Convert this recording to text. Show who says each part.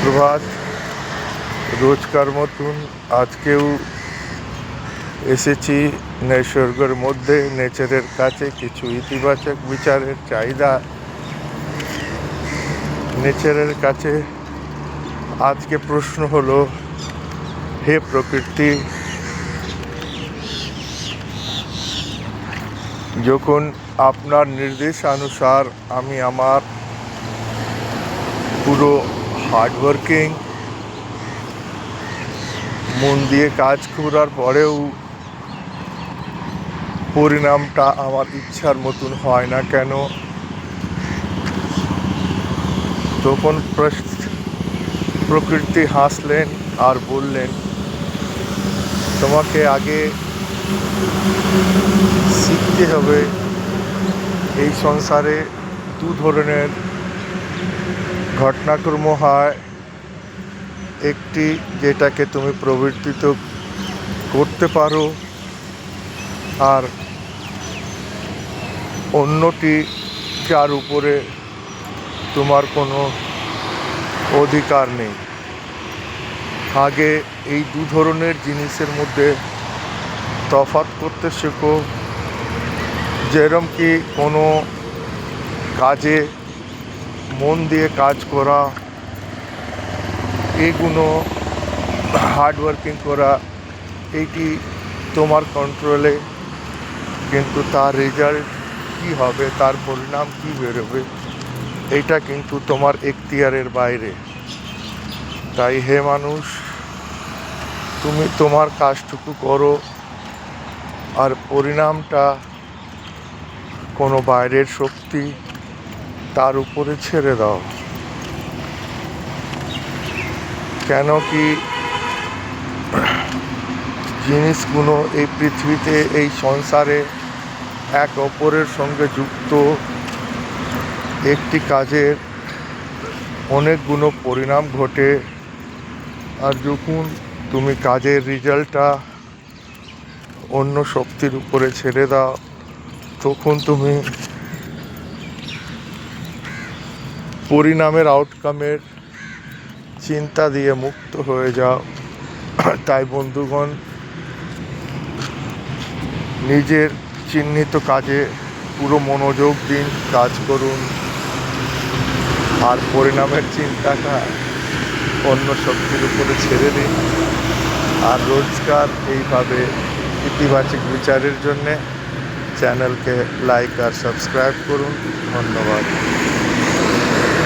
Speaker 1: প্রভাত। রোজকার মতন আজকেও এসেছি নিসর্গের মধ্যে, নেচারের কাছে। কিছু ইতিবাচক বিচারের চাহিদা নেচারের কাছে। আজকে প্রশ্ন হলো, হে প্রকৃতি, যখন আপনার নির্দেশানুসার আমি আমার পুরো হার্ডওয়ার্কিং মন দিয়ে কাজ করার পরেও পরিণামটা আমার ইচ্ছার মতন হয় না কেন, তখন প্রকৃতি হাসলেন আর বললেন, তোমাকে আগে শিখতে হবে এই সংসারে দু ধরনের ঘটনাক্রম হয়। একটি যেটাকে তুমি প্রবর্তিত করতে পারো, আর অন্যটি যার উপরে তোমার কোনো অধিকার নেই। আগে এই দু ধরনের জিনিসের মধ্যে তফাৎ করতে শেখো। যেরকম কি কোনো কাজে মন দিয়ে কাজ করা, এগুলো হার্ডওয়ার্কিং করা, এইটি তোমার কন্ট্রোলে, কিন্তু তার রেজাল্ট কী হবে, তার পরিণাম কী বেরোবে, এইটা কিন্তু তোমার এখতিয়ারের বাইরে। তাই হে মানুষ, তুমি তোমার কাজটুকু করো, আর পরিণামটা কোনো বাইরের শক্তি তার উপরে ছেড়ে দাও। কেন কি জিনিসগুলো এই পৃথিবীতে, এই সংসারে এক অপরের সঙ্গে যুক্ত। একটি কাজের অনেকগুলো পরিণাম ঘটে, আর যখন তুমি কাজের রেজাল্টটা অন্য শক্তির উপরে ছেড়ে দাও, তখন তুমি পরিণামের আউটকামের চিন্তা দিয়ে মুক্ত হয়ে যাও। তাই বন্ধুগণ, নিজের চিহ্নিত কাজে পুরো মনোযোগ দিন, কাজ করুন, আর পরিণামের চিন্তাটা অন্য শক্তির উপরে ছেড়ে দিন। আর রোজকার এইভাবে ইতিবাচক বিচারের জন্যে চ্যানেলকে লাইক আর সাবস্ক্রাইব করুন। ধন্যবাদ।